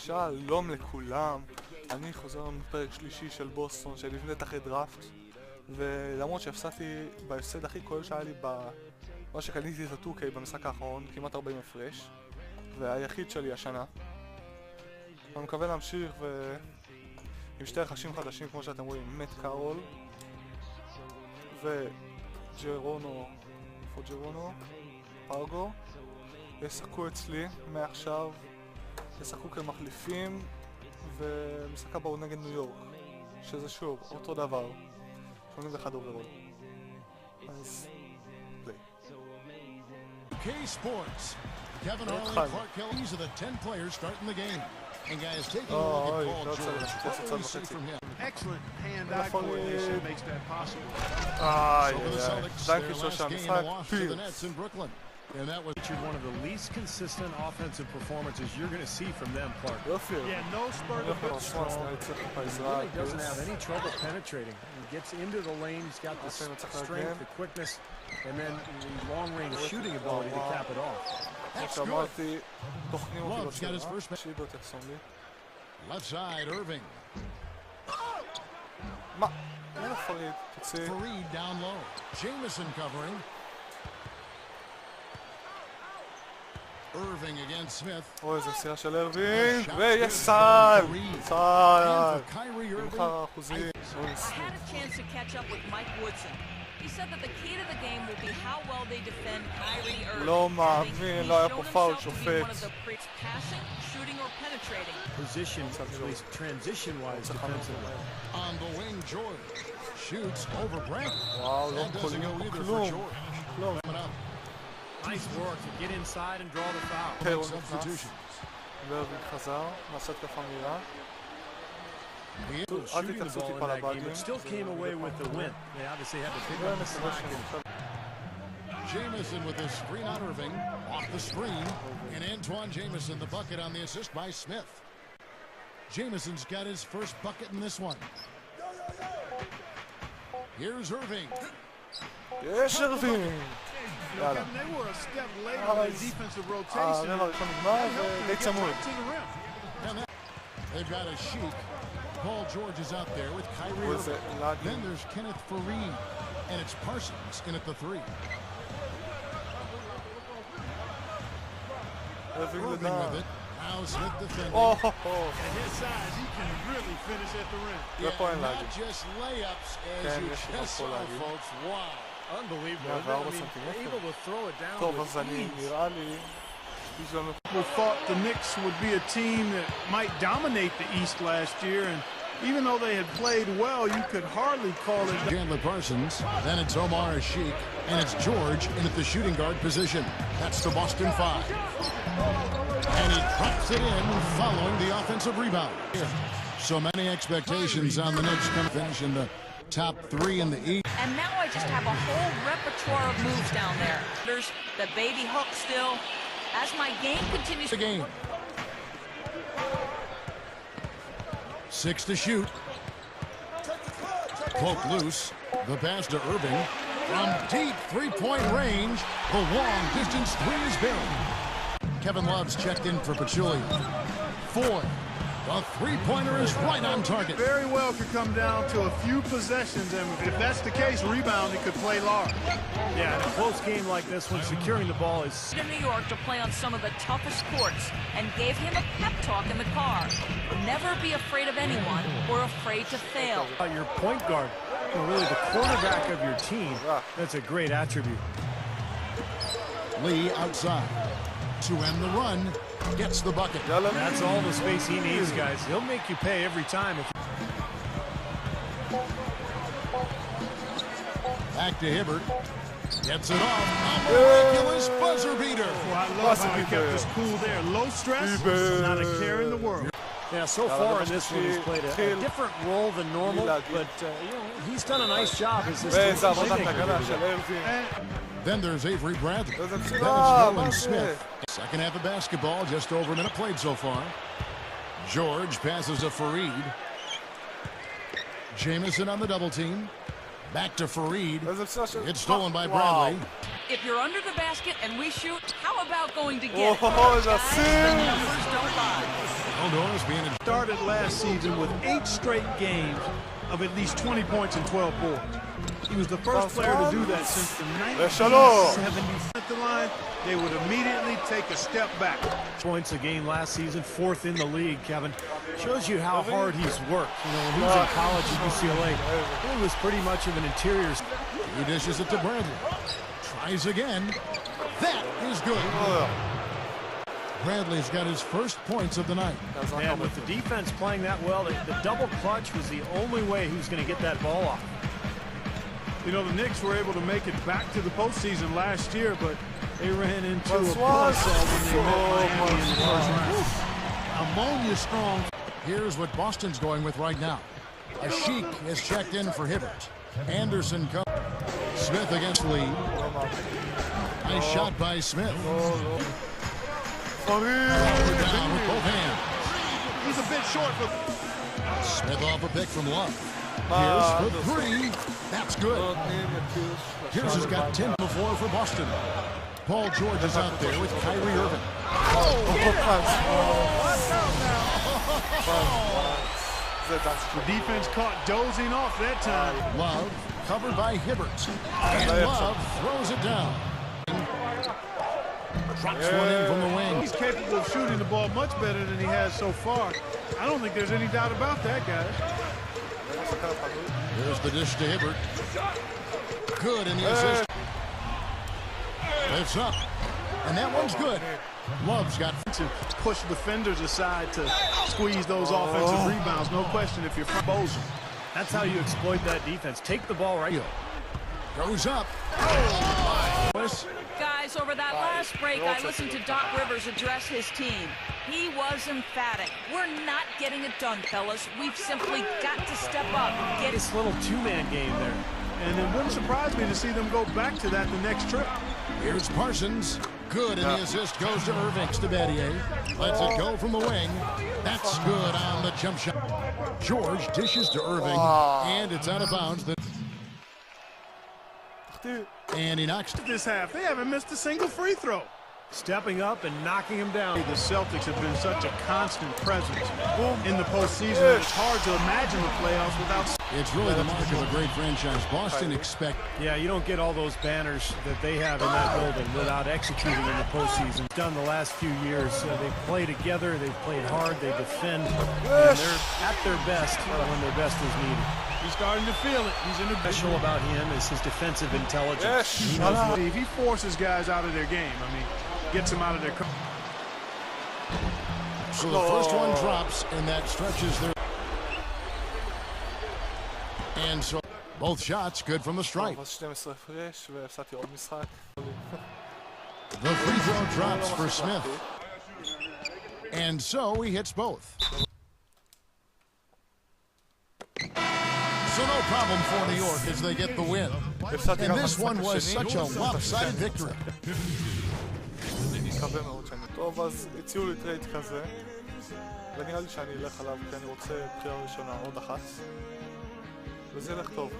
שלום לכולם, אני חוזר מפרק שלישי של בוסטון שנבנית אחרי דראפט, ולמרות שהפסדתי בהפסד הכי כואב שהיה לי מה שקניתי את ה-2K במשחק האחרון, כמעט 40 הפרש, והיחיד שלי השנה. אני מקווה להמשיך עם שתי רכשים חדשים כמו שאתם רואים, מט קארול וג'רונו, איפה ג'רונו? פרגו, ישחקו אצלי מעכשיו, ישחקו כמחליפים, ומשחק הבא הוא נגד ניו יורק, שזה שוב אותו דבר, 81 אוברול. אז פליי. Sports. Kevin Harlan, Clark Kelly, these are the 10 players starting the game. And guys, taking a look at Paul George, what do we see from him? Excellent hand-eye coordination makes that possible. Thank you, last game, a loss to the Nets in Brooklyn. And that was One of the least consistent offensive performances you're going to see from them, Clark. Yeah, no spurt of good strong. He really doesn't have any trouble penetrating. He gets into the lane, he's got the strength, the quickness, and then the long-range shooting ability to cap it off. That's good. Love's got his first match. Left side, Irving. Fareed down low. Jamison covering. Irving against Smith. אוי, זה מסירה של ארווינג, ויש סל! סל! במחר האחוזים. לא מאמין, לא היה פה פאול שופט. וואו, לא קולים פה כלום. Nice work to get inside and draw the foul. Substitutions. וארווינג חזר, נעשה תקפה מהירה. Shooting the ball in that game, but still came away with the win. They obviously had to pick up the slack. Jamison with a screen on Irving, off the screen, and Antoine Jamison the bucket on the assist by Smith. Jamison's got his first bucket in this one. Here's Irving. יש ארווינג! יאללה. הרבע הראשון נגמר ודי צמוד. They've got a Sheik. Paul George is out there with Kyrie Irving. Then there's Kenneth Fareed, and it's Parsons in at the 3. Irving with it. Now Smith defending. At his size, he can really finish at the rim. Yeah, not just layups as you just saw, folks. Wow. Unbelievable. Able to throw it down with ease. People thought the Knicks would be a team that might dominate the East last year, and even though they had played well, you could hardly call it. Chandler Parsons, then it's Omar Sheik, and it's George in at the shooting guard position. That's the Boston 5. And he drops it in following the offensive rebound. So many expectations on the Knicks come finish in the top 3 in the East. And now I just have a whole repertoire of moves down there. There's the baby hook still. As my game continues. The game. 6 to shoot. Poke loose. The pass to Irving. From deep three-point range, the long distance 3 is big. Kevin Love's checked in for Pachulia. 4. The three-pointer is right on target. Very well could come down to a few possessions, and if that's the case, rebounding could play large. Yeah, in a close game like this, when securing the ball is... ...to New York to play on some of the toughest courts and gave him a pep talk in the car. Never be afraid of anyone or afraid to fail. Your point guard, really the quarterback of your team, that's a great attribute. Lee outside to end the run. Gets the bucket. That's all the space he needs, guys. He'll make you pay every time. Back to Hibbert. Gets it off. A miraculous buzzer beater. Well, I love how he kept us cool there. Low stress, not a care in the world. Yeah, so far in this one, he's played a different role than normal, but he's done a nice job as this Then there's Avery Bradley. Then it's Nolan Smith. Second half of basketball, just over a minute played so far. George passes to Fareed. Jamison on the double team. Back to Fareed. It's stolen by Bradley. If you're under the basket and we shoot, how about going to get it? Oh, guys, the numbers don't lie. Eldor's being started last season with 8 straight games of at least 20 points and 12 boards. He was the first player to do that since the 1970s. At the line, they would immediately take a step back. Points a game last season, 4th in the league, Kevin. Shows you how hard he's worked. You know, when he was in college at UCLA, he was pretty much of an interior. He dishes it to Bradley. Tries again. That is good. Bradley's got his first points of the night. And with the defense playing that well, the double clutch was the only way he was going to get that ball off. You know, the Knicks were able to make it back to the postseason last year, but they ran into a buzzsaw when they met Miami in the first round. Ammonia strong. Here's what Boston's going with right now. A Sheik has checked in for Hibbert. Anderson comes. Smith against Lee. Nice shot by Smith. Down with both hands. He's a bit short for Smith off a pick from Love. Here's for 3. That's good. Here's has got 10 before for Boston. Paul George is out there with Kyrie Irving. The defense caught dozing off that time. Love covered by Hibbert. And Love throws it down. Drops one in from the wing. He's capable of shooting the ball much better than he has so far. I don't think there's any doubt about that, guys. There's the dish to Hibbert. Good in the assist. Lifts up. And that one's good. Love's got to push defenders aside to squeeze those offensive rebounds. No question if you're Bozer. That's how you exploit that defense. Take the ball right. Goes up. Guys, over that last break, I listened to Doc Rivers address his team. He was emphatic. We're not getting it done, fellas. We've simply got to step up. Get this little 2-man game there. And it wouldn't surprise me to see them go back to that the next trip. Here's Parsons. Good, and the assist goes to Irving. To Battier. Lets it go from the wing. That's good on the jump shot. George dishes to Irving, and it's out of bounds. And he knocks this half. They haven't missed a single free throw. Stepping up and knocking him down. The Celtics have been such a constant presence in the postseason. It's hard to imagine the playoffs without. It's really the mark of a great franchise. Boston expect. Yeah, you don't get all those banners that they have in that building without executing in the postseason. Done the last few years. They play together. They've played hard. They defend. And they're at their best when their best is needed. He's starting to feel it. He's in the special about him is his defensive intelligence. If he forces guys out of their game, I mean, gets them out of their. So the first one drops, and that stretches their. And so both shots good from the stripe. The free throw drops for Smith. And so he hits both. So no problem for New York as they get the win. And this one was such a lopsided victory. מקווה מאוד שאני טוב, אז הציעו לי טרייד כזה ונראה לי שאני אלך עליו כי אני רוצה בחירה ראשונה עוד אחת וזה ילך טוב.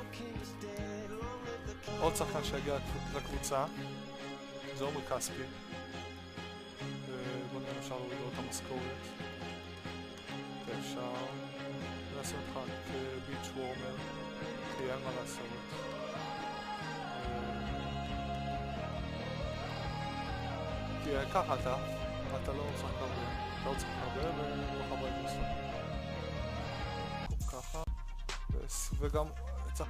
עוד שחקן שהגיע לקבוצה זה עומר כספי בוא נראה אפשר להוריד לו את המשכורת ואפשר לעשות לך כביץ' וורמר כי אין מה לעשות. כי ככה אתה לא צריך הרבה, אתה לא צריך הרבה ולא חבר גוסו. ככה, וגם צריך